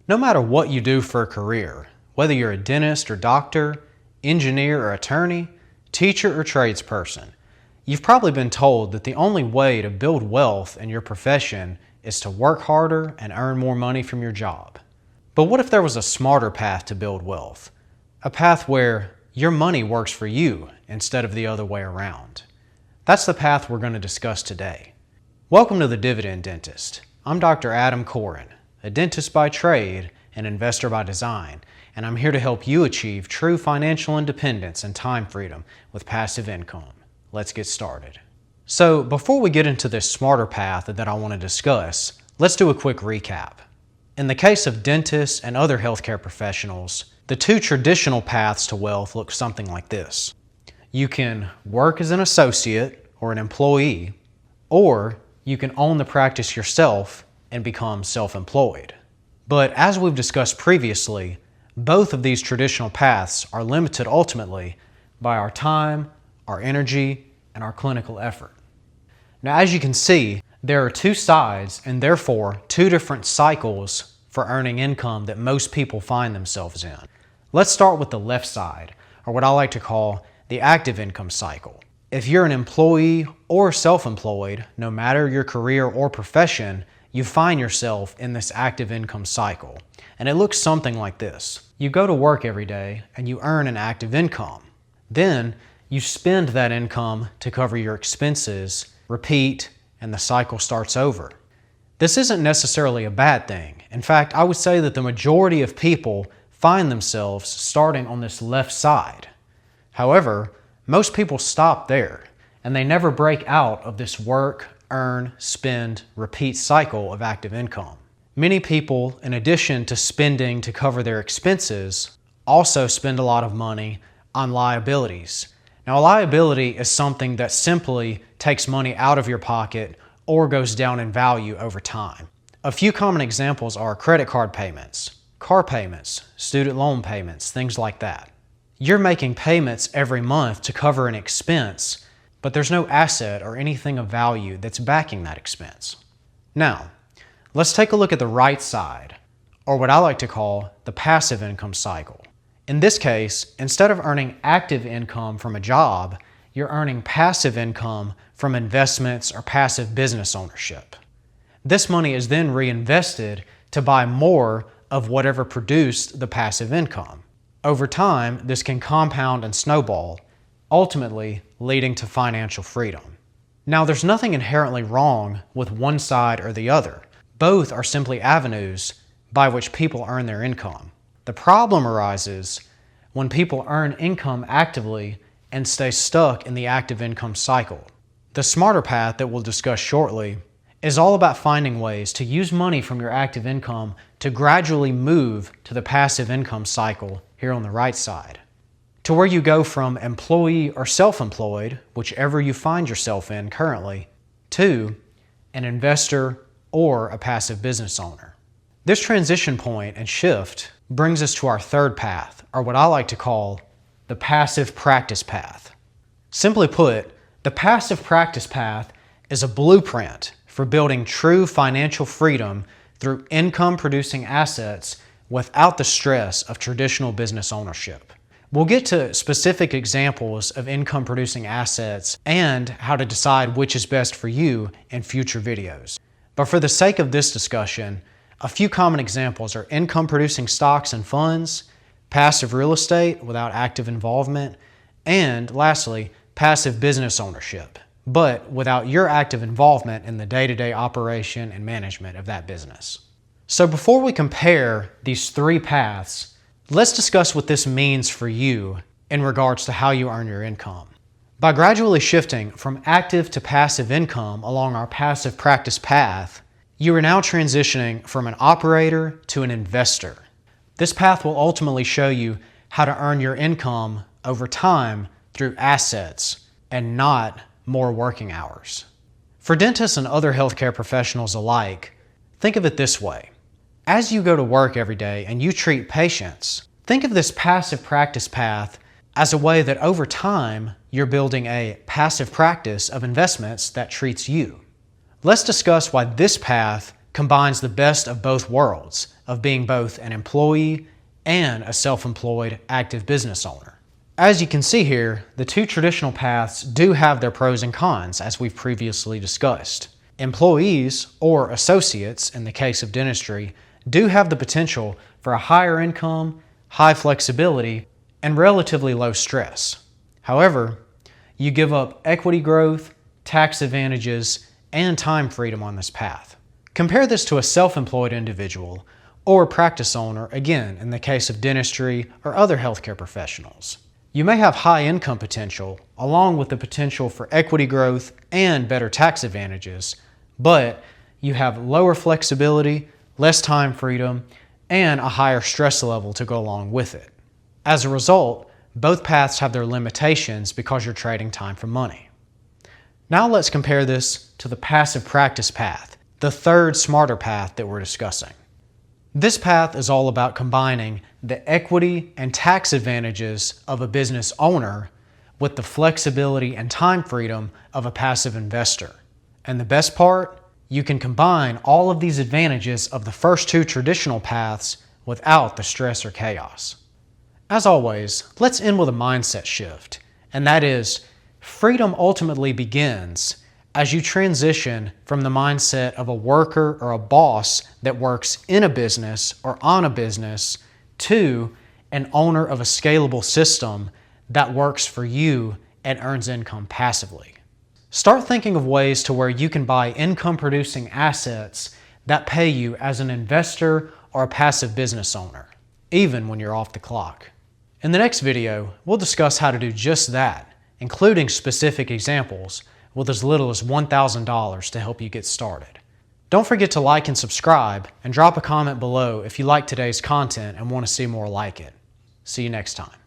No matter what you do for a career, whether you're a dentist or doctor, engineer or attorney, teacher or tradesperson, you've probably been told that the only way to build wealth in your profession is to work harder and earn more money from your job. But what if there was a smarter path to build wealth? A path where your money works for you instead of the other way around. That's the path we're going to discuss today. Welcome to The Dividend Dentist. I'm Dr. Adam Coren, a dentist by trade and investor by design, and I'm here to help you achieve true financial independence and time freedom with passive income. Let's get started. So before we get into this smarter path that I want to discuss, let's do a quick recap. In the case of dentists and other healthcare professionals, the two traditional paths to wealth look something like this. You can work as an associate or an employee, or you can own the practice yourself and become self-employed. But as we've discussed previously, both of these traditional paths are limited ultimately by our time, our energy, and our clinical effort. Now, as you can see, there are two sides and therefore two different cycles for earning income that most people find themselves in. Let's start with the left side, or what I like to call the active income cycle. If you're an employee or self-employed, no matter your career or profession, you find yourself in this active income cycle. And it looks something like this. You go to work every day and you earn an active income. Then you spend that income to cover your expenses, repeat, and the cycle starts over. This isn't necessarily a bad thing. In fact, I would say that the majority of people find themselves starting on this left side. However, most people stop there and they never break out of this work, earn, spend, repeat cycle of active income. Many people, in addition to spending to cover their expenses, also spend a lot of money on liabilities. Now, a liability is something that simply takes money out of your pocket or goes down in value over time. A few common examples are credit card payments, car payments, student loan payments, things like that. You're making payments every month to cover an expense, but there's no asset or anything of value that's backing that expense. Now, let's take a look at the right side, or what I like to call the passive income cycle. In this case, instead of earning active income from a job, you're earning passive income from investments or passive business ownership. This money is then reinvested to buy more of whatever produced the passive income. Over time, this can compound and snowball, ultimately leading to financial freedom. Now, there's nothing inherently wrong with one side or the other. Both are simply avenues by which people earn their income. The problem arises when people earn income actively and stay stuck in the active income cycle. The smarter path that we'll discuss shortly is all about finding ways to use money from your active income to gradually move to the passive income cycle here on the right side, to where you go from employee or self-employed, whichever you find yourself in currently, to an investor or a passive business owner. This transition point and shift brings us to our third path, or what I like to call the passive practice path. Simply put, the passive practice path is a blueprint for building true financial freedom through income-producing assets without the stress of traditional business ownership. We'll get to specific examples of income-producing assets and how to decide which is best for you in future videos. But for the sake of this discussion, a few common examples are income-producing stocks and funds, passive real estate without active involvement, and lastly, passive business ownership, but without your active involvement in the day-to-day operation and management of that business. So before we compare these three paths, let's discuss what this means for you in regards to how you earn your income. By gradually shifting from active to passive income along our passive practice path, you are now transitioning from an operator to an investor. This path will ultimately show you how to earn your income over time through assets and not more working hours. For dentists and other healthcare professionals alike, think of it this way. As you go to work every day and you treat patients, think of this passive practice path as a way that over time you're building a passive practice of investments that treats you. Let's discuss why this path combines the best of both worlds, of being both an employee and a self-employed active business owner. As you can see here, the two traditional paths do have their pros and cons, as we've previously discussed. Employees, or associates in the case of dentistry, do have the potential for a higher income, high flexibility, and relatively low stress. However, you give up equity growth, tax advantages, and time freedom on this path. Compare this to a self-employed individual or practice owner, again, in the case of dentistry or other healthcare professionals. You may have high income potential, along with the potential for equity growth and better tax advantages, but you have lower flexibility, less time freedom, and a higher stress level to go along with it. As a result, both paths have their limitations because you're trading time for money. Now let's compare this to the passive practice path, the third smarter path that we're discussing. This path is all about combining the equity and tax advantages of a business owner with the flexibility and time freedom of a passive investor. And the best part, you can combine all of these advantages of the first two traditional paths without the stress or chaos. As always, let's end with a mindset shift, and that is, freedom ultimately begins as you transition from the mindset of a worker or a boss that works in a business or on a business to an owner of a scalable system that works for you and earns income passively. Start thinking of ways to where you can buy income-producing assets that pay you as an investor or a passive business owner, even when you're off the clock. In the next video, we'll discuss how to do just that, including specific examples with as little as $1,000 to help you get started. Don't forget to like and subscribe, and drop a comment below if you like today's content and want to see more like it. See you next time.